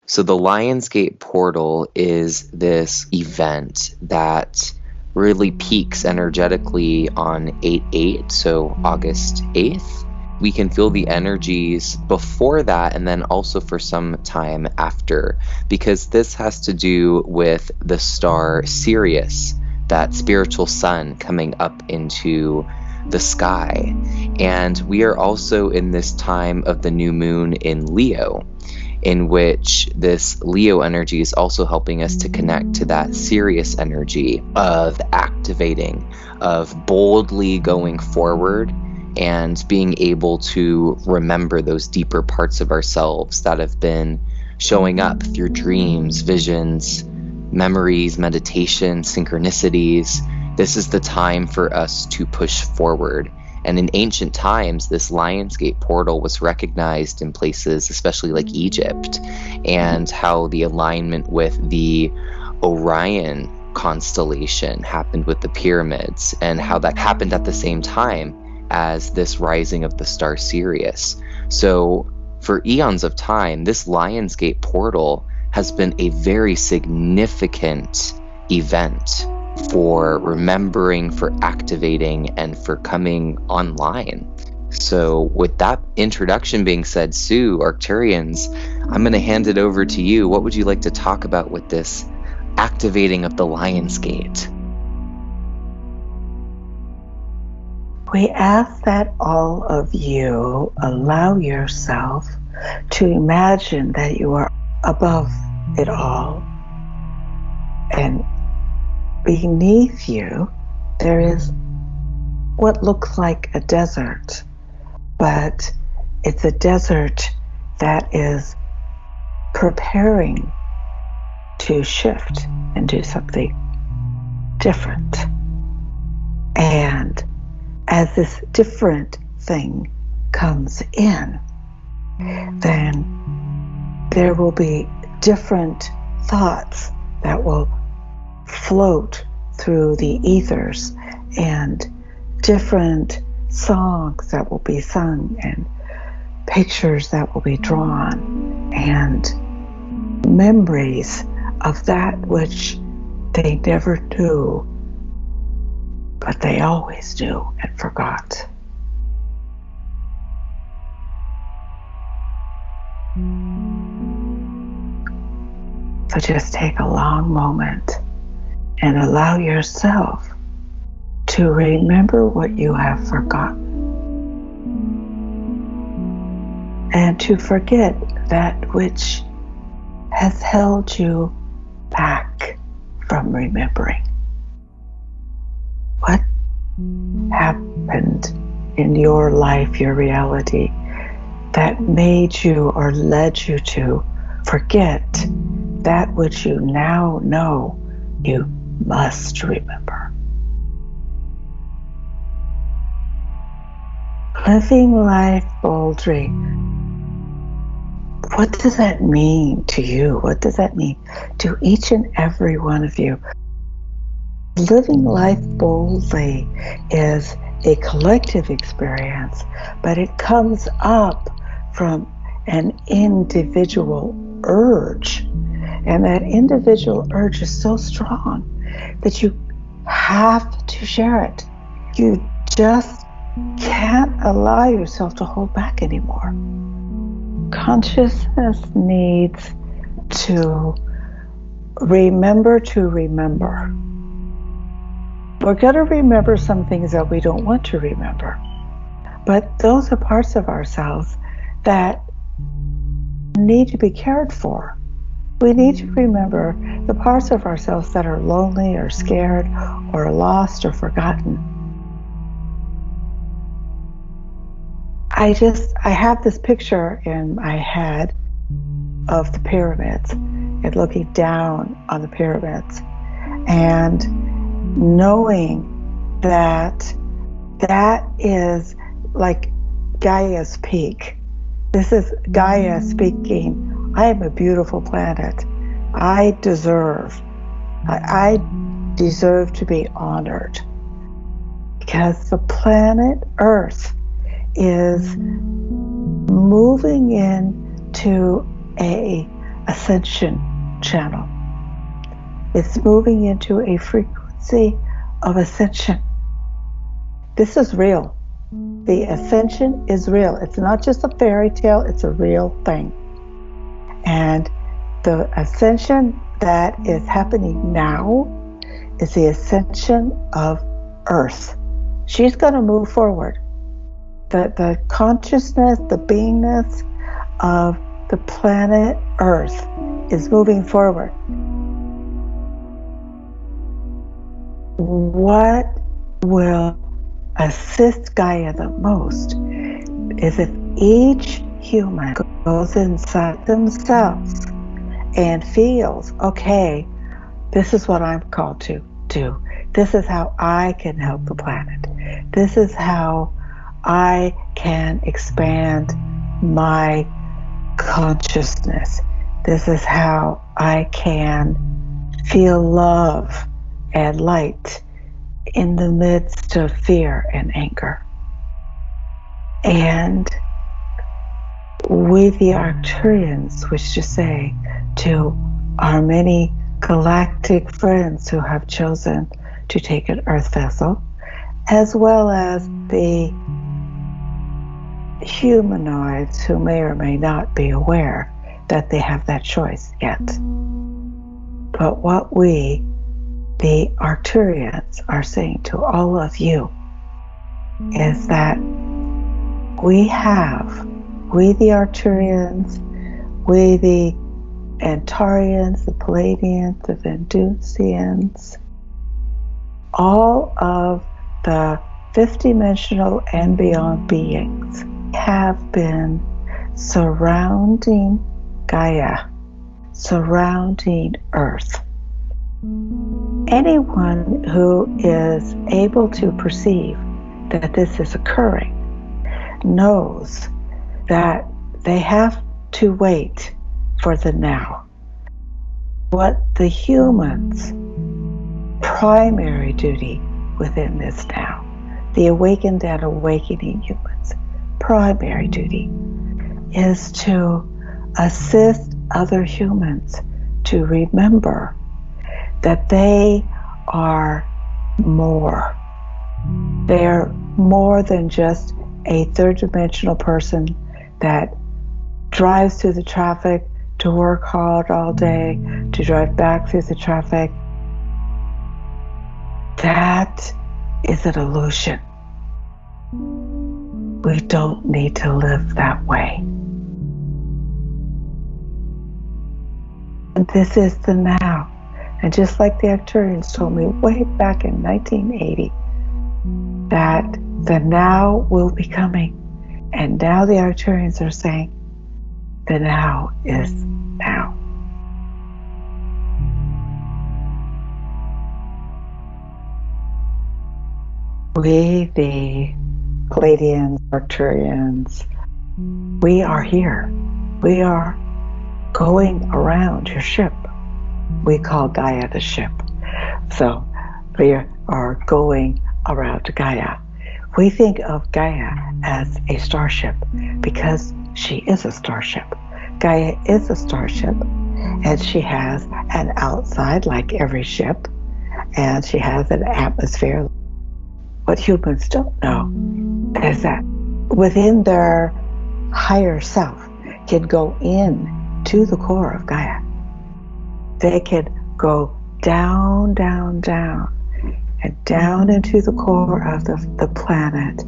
So the Lionsgate portal is this event that really peaks energetically on 8/8, so August 8th. We can feel the energies before that and then also for some time after, because this has to do with the star Sirius, that spiritual sun coming up into the sky. And we are also in this time of the new moon in Leo, in which this Leo energy is also helping us to connect to that Sirius energy of activating, of boldly going forward and being able to remember those deeper parts of ourselves that have been showing up through dreams, visions, memories, meditation, synchronicities. This is the time for us to push forward. And in ancient times, this Lionsgate portal was recognized in places, especially like Egypt, and how the alignment with the Orion constellation happened with the pyramids, and how that happened at the same time as this rising of the star Sirius. So for eons of time, this Lionsgate portal has been a very significant event for remembering, for activating, and for coming online. So with that introduction being said, Sue, Arcturians, I'm going to hand it over to you. What would you like to talk about with this activating of the Lionsgate? We ask that all of you allow yourself to imagine that you are above it all, and beneath you there is what looks like a desert, but it's a desert that is preparing to shift and do something different. And as this different thing comes in, then there will be different thoughts that will float through the ethers, and different songs that will be sung, and pictures that will be drawn, and memories of that which they never knew, but they always knew and forgot. So just take a long moment and allow yourself to remember what you have forgotten, and to forget that which has held you back from remembering. What happened in your life, your reality, that made you or led you to forget that which you now know you must remember? Living life boldly. What does that mean to you? What does that mean to each and every one of you? Living life boldly is a collective experience, but it comes up from an individual urge. And that individual urge is so strong that you have to share it. You just can't allow yourself to hold back anymore. Consciousness needs to remember to remember. We're going to remember some things that we don't want to remember. But those are parts of ourselves that need to be cared for. We need to remember the parts of ourselves that are lonely or scared or lost or forgotten. I have this picture in my head of the pyramids and looking down on the pyramids and knowing that that is like Gaia's peak. This is Gaia speaking. I am a beautiful planet. I deserve to be honored, because the planet Earth is moving into a Ascension channel. It's moving into a frequency of ascension. This is real. The ascension is real. It's not just a fairy tale, it's a real thing. And the ascension that is happening now is the ascension of Earth. She's going to move forward. The consciousness, the beingness of the planet Earth is moving forward. What will assist Gaia the most is if each human goes inside themselves and feels, okay, this is what I'm called to do. This is how I can help the planet. This is how I can expand my consciousness. This is how I can feel love and light in the midst of fear and anger. And we, the Arcturians, wish to say to our many galactic friends who have chosen to take an Earth vessel, as well as the humanoids who may or may not be aware that they have that choice yet. But what we, the Arcturians, are saying to all of you is that we the Arcturians, we the Antarians, the Palladians, the Vendusians, all of the fifth-dimensional and beyond beings have been surrounding Gaia, surrounding Earth. Anyone who is able to perceive that this is occurring knows that they have to wait for the now. What the humans' primary duty within this now, the awakened and awakening humans' primary duty, is to assist other humans to remember that they are more. They're more than just a third-dimensional person that drives through the traffic to work hard all day, to drive back through the traffic. That is an illusion. We don't need to live that way. And this is the now. And just like the Arcturians told me way back in 1980, that the now will be coming. And now the Arcturians are saying, the now is now. We, the Palladians, Arcturians, we are here. We are going around your ship. We call Gaia the ship. So we are going around Gaia. We think of Gaia as a starship because she is a starship. Gaia is a starship, and she has an outside like every ship, and she has an atmosphere. What humans don't know is that within their higher self can go in to the core of Gaia. They can go down, down, down, and down into the core of the planet.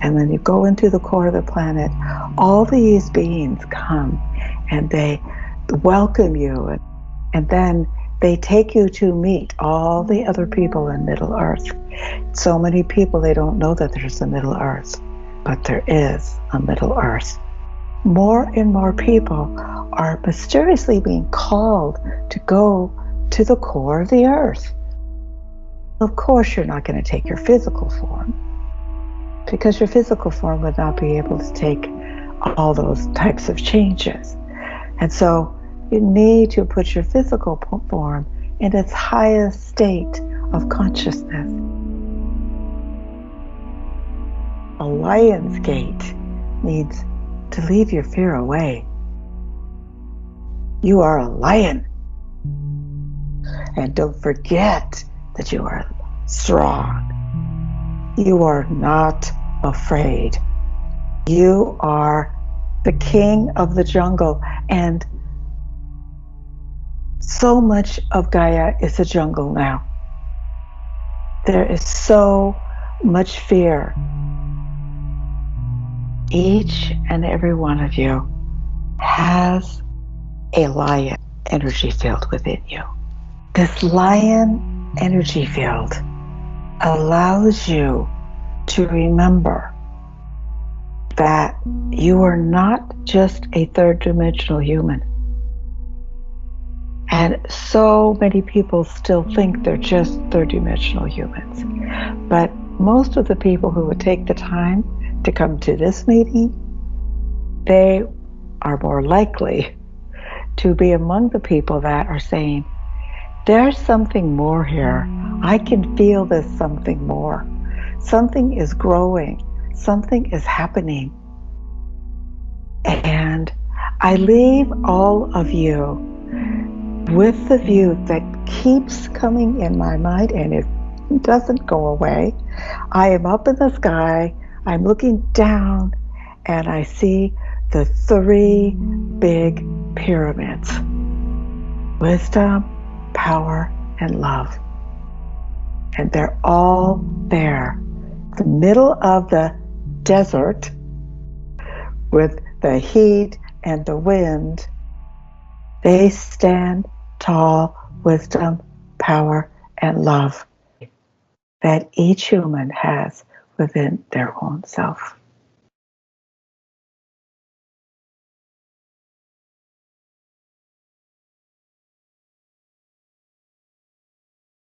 And when you go into the core of the planet, all these beings come and they welcome you, and then they take you to meet all the other people in Middle Earth. So many people, they don't know that there's a Middle Earth, but there is a Middle Earth. More and more people are mysteriously being called to go to the core of the Earth. Of course, you're not going to take your physical form, because your physical form would not be able to take all those types of changes. And so you need to put your physical form in its highest state of consciousness. A lion's gait means to leave your fear away. You are a lion. And don't forget that you are strong. You are not afraid. You are the king of the jungle. And so much of Gaia is a jungle now. There is so much fear. Each and every one of you has a lion energy field within you. This lion energy field allows you to remember that you are not just a third dimensional human. And so many people still think they're just third dimensional humans. But most of the people who would take the time to come to this meeting, they are more likely to be among the people that are saying, there's something more here. I can feel there's something more. Something is growing. Something is happening. And I leave all of you with the view that keeps coming in my mind, and it doesn't go away. I am up in the sky. I'm looking down, and I see the 3 big pyramids: wisdom, power, and love. And they're all there, the middle of the desert, with the heat and the wind. They stand tall, wisdom, power, and love that each human has within their own self.